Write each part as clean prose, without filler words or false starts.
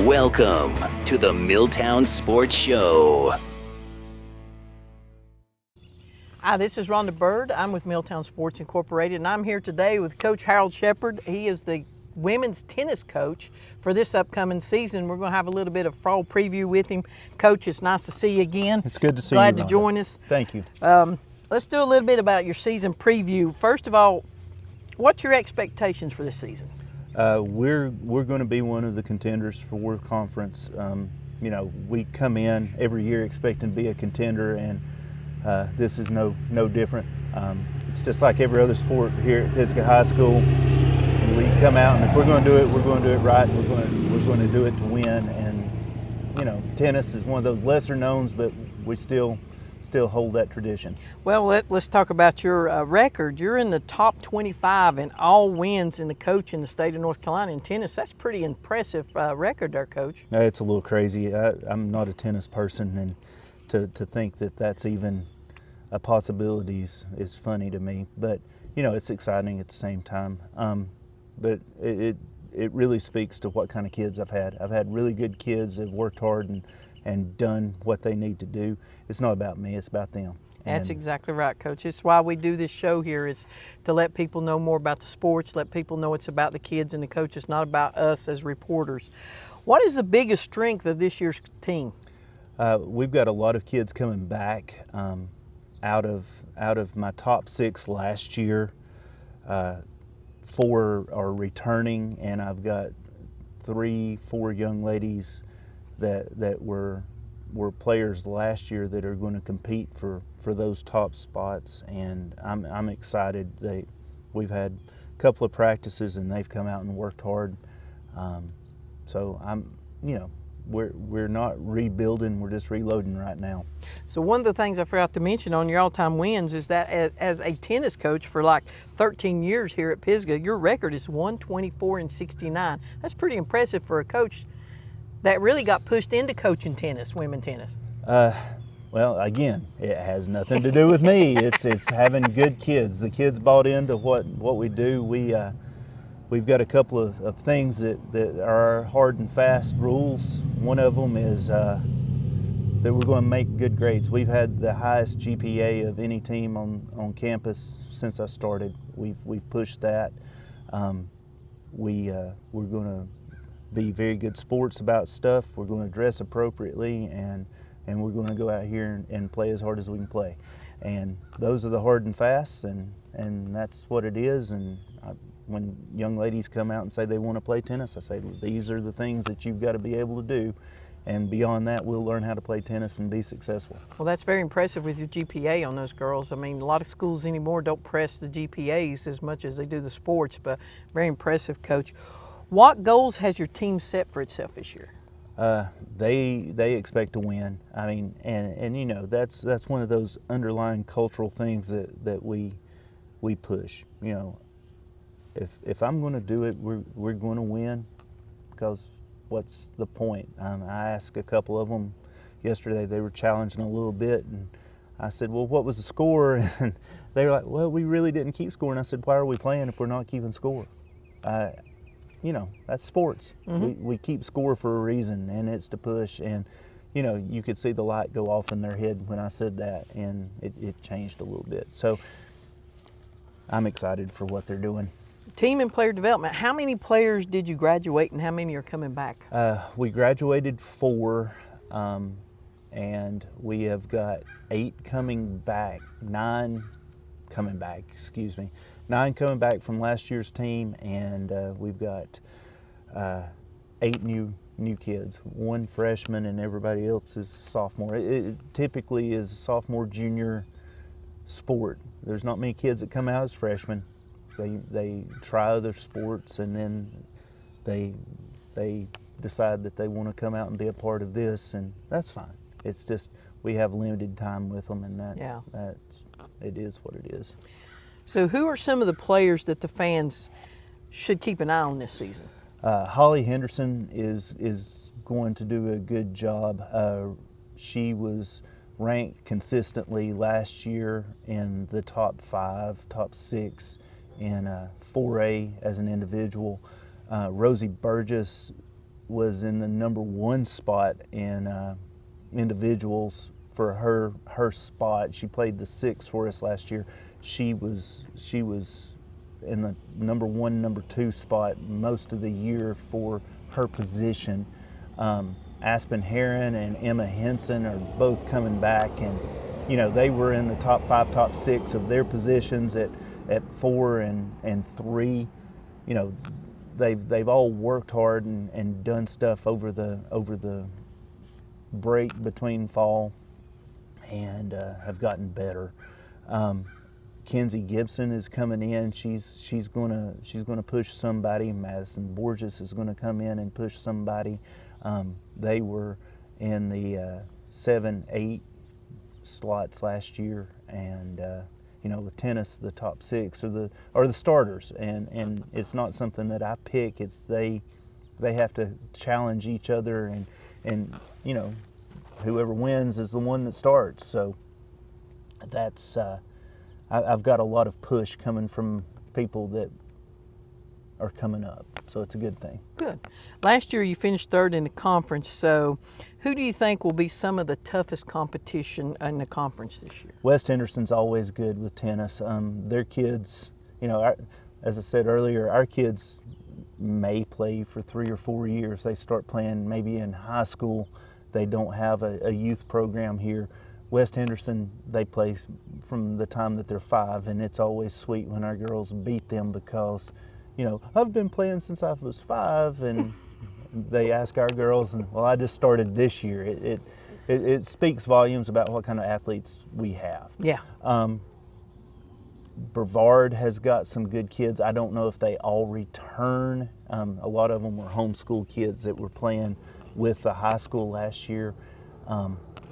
Welcome to the Milltown Sports Show. Hi, this is Rhonda Bird. I'm with Milltown Sports Incorporated, and I'm here today with Coach Harold Shepard. He is the women's tennis coach for this upcoming season. We're going to have a little bit of fall preview with him. Coach, it's nice to see you again. It's good to see Glad you, to Rhonda. join us. Thank you. Let's do a little bit about your season preview. First of all, what's your expectations for this season? We're going to be one of the contenders for World Conference. We come in every year expecting to be a contender, and this is no different. It's just like every other sport here at Pisgah High School. We come out, and if we're going to do it, we're going to do it right. We're going to do it to win. And tennis is one of those lesser knowns, but we still hold that tradition. Well, let's talk about your record. You're in the top 25 in all wins in the coach in the state of North Carolina in tennis. That's pretty impressive record there, Coach. It's a little crazy. I'm not a tennis person, and to think that that's even a possibility is funny to me. But it's exciting at the same time. But it really speaks to what kind of kids I've had. I've had really good kids that have worked hard and done what they need to do. It's not about me, it's about them. That's exactly right, Coach. It's why we do this show here, is to let people know more about the sports, let people know it's about the kids and the coaches, not about us as reporters. What is the biggest strength of this year's team? We've got a lot of kids coming back. Out of my top 6 last year, 4 are returning, and I've got 3-4 young ladies that were players last year that are going to compete for those top spots, and I'm excited. We've had a couple of practices, and they've come out and worked hard. So we're not rebuilding, we're just reloading right now. So one of the things I forgot to mention on your all-time wins is that as a tennis coach for like 13 years here at Pisgah, your record is 124-69. That's pretty impressive for a coach that really got pushed into coaching tennis, women tennis. Well, again, it has nothing to do with me. It's having good kids. The kids bought into what we do. We've got a couple of things that are hard and fast rules. One of them is that we're going to make good grades. We've had the highest GPA of any team on campus since I started. We've pushed that. We're going to be very good sports about stuff. We're going to dress appropriately, and we're going to go out here and play as hard as we can play. And those are the hard and fast, and that's what it is. And when young ladies come out and say they want to play tennis, I say these are the things that you've got to be able to do. And beyond that, we'll learn how to play tennis and be successful. Well, that's very impressive with your GPA on those girls. I mean, a lot of schools anymore don't press the GPAs as much as they do the sports, but very impressive, Coach. What goals has your team set for itself this year? They expect to win. I mean, and that's one of those underlying cultural things that we push. If I'm going to do it, we're going to win, because what's the point? I asked a couple of them yesterday. They were challenging a little bit, and I said, well, what was the score? And they were like, well, we really didn't keep score. And I said, why are we playing if we're not keeping score? That's sports. Mm-hmm. We keep score for a reason, and it's to push. And you could see the light go off in their head when I said that, and it changed a little bit. So I'm excited for what they're doing. Team and player development. How many players did you graduate, and how many are coming back? We graduated 4, and we have got 8 coming back, 9 coming back, 9 coming back from last year's team, and we've got 8 new kids, 1 freshman, and everybody else is sophomore. It typically is a sophomore, junior sport. There's not many kids that come out as freshmen. They try other sports, and then they decide that they want to come out and be a part of this, and that's fine. It's just we have limited time with them, and it is what it is. So who are some of the players that the fans should keep an eye on this season? Holly Henderson is going to do a good job. She was ranked consistently last year in the top 5, top 6 in 4A as an individual. Rosie Burgess was in the number 1 spot in individuals for her spot. She played the 6 for us last year. She was in the number 1, number 2 spot most of the year for her position. Aspen Heron and Emma Henson are both coming back, and they were in the top 5, top 6 of their positions at 4 and 3. They've all worked hard and done stuff over the break between fall, and have gotten better. Kenzie Gibson is coming in. She's gonna push somebody. Madison Borges is gonna come in and push somebody. They were in the 7, 8 slots last year, and with tennis, the top 6 are the starters, and it's not something that I pick. It's they have to challenge each other, and whoever wins is the one that starts. So that's I've got a lot of push coming from people that are coming up, so it's a good thing. Good. Last year you finished 3rd in the conference, so who do you think will be some of the toughest competition in the conference this year? West Henderson's always good with tennis. Their kids, as I said earlier, our kids may play for 3 or 4 years. They start playing maybe in high school. They don't have a youth program here. West Henderson, they play from the time that they're 5, and it's always sweet when our girls beat them because, I've been playing since I was 5, and they ask our girls, and I just started this year. It speaks volumes about what kind of athletes we have. Yeah. Brevard has got some good kids. I don't know if they all return. A lot of them were homeschool kids that were playing with the high school last year.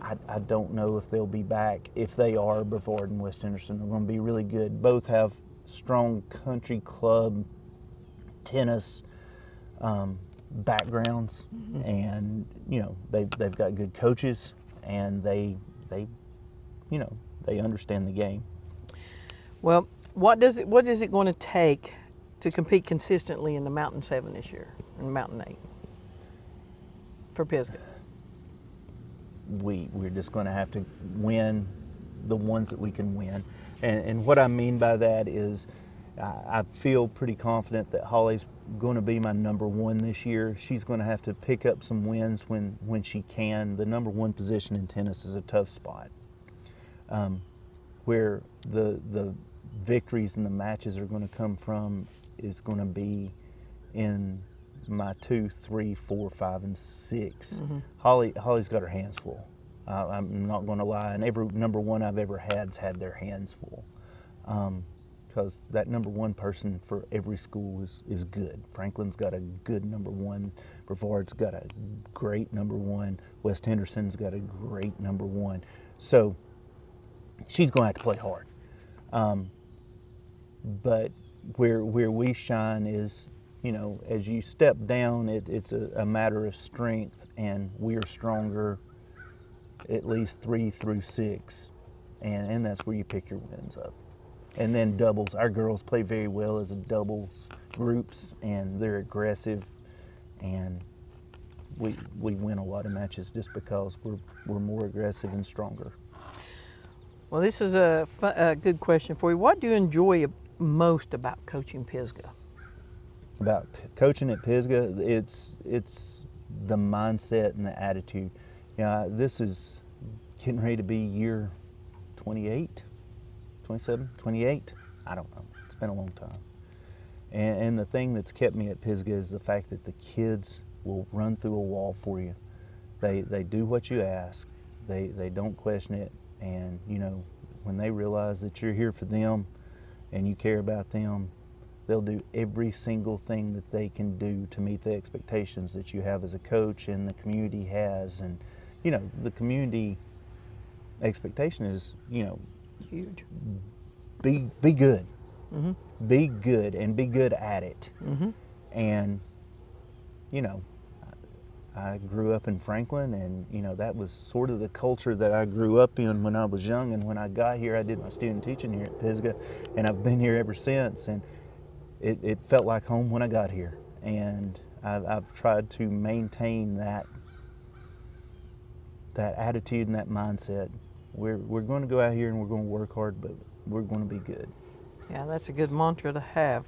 I don't know if they'll be back. If they are, Brevard and West Henderson are going to be really good. Both have strong country club tennis backgrounds, and they've got good coaches, and they understand the game. Well, what is it going to take to compete consistently in the Mountain 7 this year and Mountain 8 for Pisgah? We're just going to have to win the ones that we can win, and what I mean by that is I feel pretty confident that Holly's going to be my number 1 this year. She's going to have to pick up some wins when she can. The number 1 position in tennis is a tough spot, where the victories and the matches are going to come from is going to be in my 2, 3, 4, 5, and 6. Holly's got her hands full. I'm not going to lie, and every number 1 I've ever had's had their hands full, because that number 1 person for every school is good. Franklin's got a good number 1. Brevard's got a great number 1. West Henderson's got a great number 1. So she's going to have to play hard. But where we shine is, as you step down, it's a matter of strength, and we are stronger at least 3 through 6, and that's where you pick your wins up. And then doubles. Our girls play very well as a doubles groups, and they're aggressive, and we win a lot of matches just because we're more aggressive and stronger. Well, this is a good question for you. What do you enjoy most about coaching Pisgah? About coaching at Pisgah, it's the mindset and the attitude. This is getting ready to be year 28, 27, 28. I don't know. It's been a long time. And the thing that's kept me at Pisgah is the fact that the kids will run through a wall for you. They do what you ask. They don't question it. And when they realize that you're here for them and you care about them, they'll do every single thing that they can do to meet the expectations that you have as a coach and the community has. And the community expectation is Huge. Be good. Be good, and be good at it. And I grew up in Franklin, and that was sort of the culture that I grew up in when I was young. And when I got here, I did my student teaching here at Pisgah, and I've been here ever since. And it felt like home when I got here. And I've tried to maintain that attitude and that mindset. We're going to go out here and we're going to work hard, but we're going to be good. Yeah, that's a good mantra to have.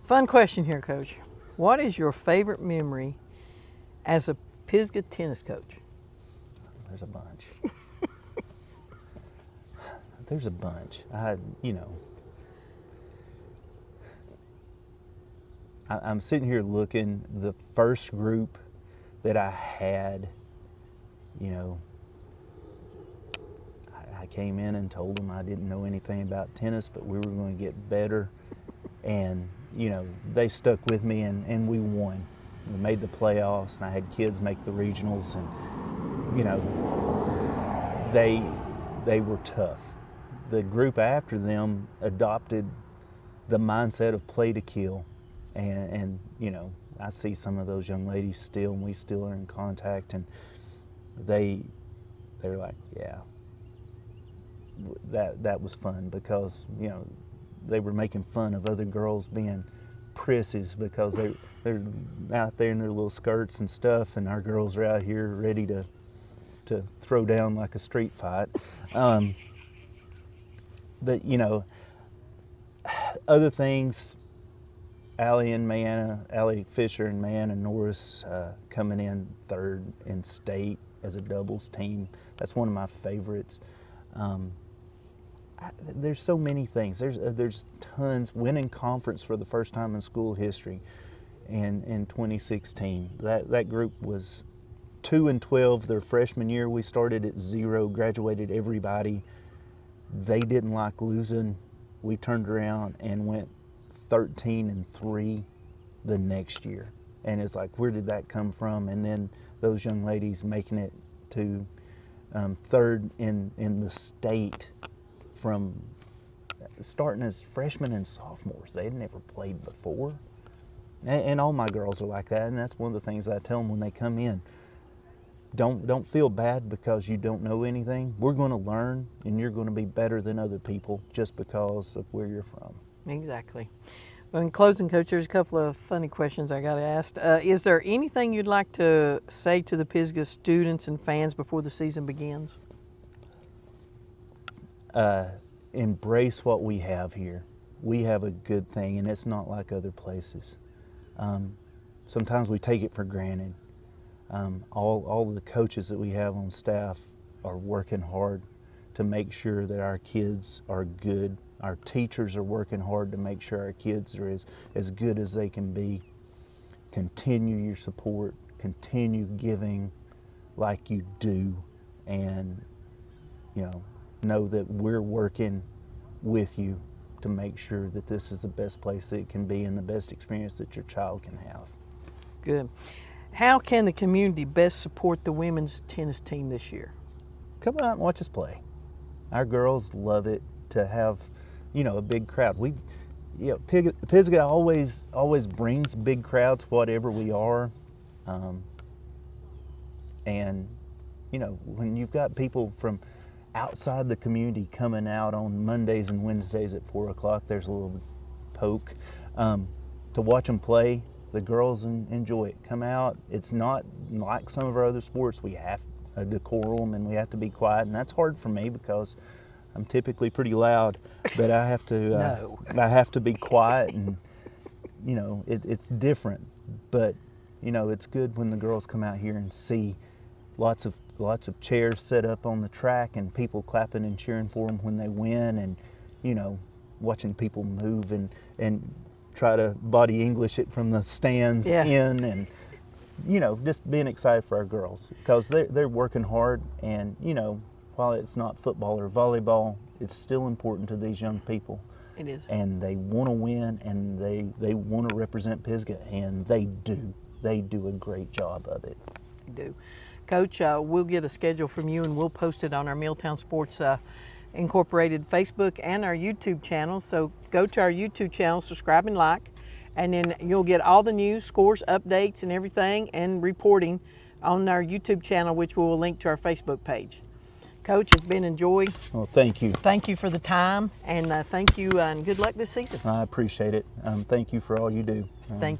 Fun question here, Coach. What is your favorite memory as a Pisgah tennis coach? There's a bunch. There's a bunch. I'm sitting here looking, the first group that I had, I came in and told them I didn't know anything about tennis, but we were going to get better. And, they stuck with me and we won. We made the playoffs and I had kids make the regionals and, they were tough. The group after them adopted the mindset of play to kill. And I see some of those young ladies still, and we still are in contact, and they're like, yeah, that was fun, because they were making fun of other girls being prissies because they're out there in their little skirts and stuff, and our girls are out here ready to throw down like a street fight. But other things, Allie Fisher and Mariana Norris coming in third in state as a doubles team. That's one of my favorites. There's so many things. There's tons. Winning conference for the first time in school history in 2016. That group was 2-12 their freshman year. We started at 0, graduated everybody. They didn't like losing. We turned around and went 13-3 the next year. And it's like, where did that come from? And then those young ladies making it to third in the state from starting as freshmen and sophomores. They had never played before. And all my girls are like that, and that's one of the things I tell them when they come in. Don't feel bad because you don't know anything. We're going to learn, and you're going to be better than other people just because of where you're from. Exactly. Well, in closing, Coach, there's a couple of funny questions I got asked. Is there anything you'd like to say to the Pisgah students and fans before the season begins? Embrace what we have here. We have a good thing, and it's not like other places. Sometimes we take it for granted. All the coaches that we have on staff are working hard to make sure that our kids are good. Our teachers are working hard to make sure our kids are as good as they can be. Continue your support, continue giving like you do, and know that we're working with you to make sure that this is the best place that it can be and the best experience that your child can have. Good. How can the community best support the women's tennis team this year? Come out and watch us play. Our girls love it to have, a big crowd. Pisgah always brings big crowds, whatever we are, and when you've got people from outside the community coming out on Mondays and Wednesdays at 4 o'clock, there's a little poke to watch them play. The girls enjoy it. Come out. It's not like some of our other sports. We have a decorum and we have to be quiet, and that's hard for me because I'm typically pretty loud. But I have to I have to be quiet, and it's different. But it's good when the girls come out here and see lots of chairs set up on the track and people clapping and cheering for them when they win, and watching people move and try to body English it from the stands in, and just being excited for our girls because they're working hard, and while it's not football or volleyball, it's still important to these young people. It is. And they want to win, and they want to represent Pisgah, and they do. They do a great job of it. They do. Coach, we'll get a schedule from you and we'll post it on our Milltown Sports Incorporated Facebook and our YouTube channel. So go to our YouTube channel, subscribe and like, and then you'll get all the news, scores, updates, and everything, and reporting on our YouTube channel, which we will link to our Facebook page. Coach, it's been a joy. Well, thank you. Thank you for the time, and thank you, and good luck this season. I appreciate it. Thank you for all you do. Thank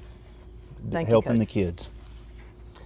Thank you, helping Coach. the kids.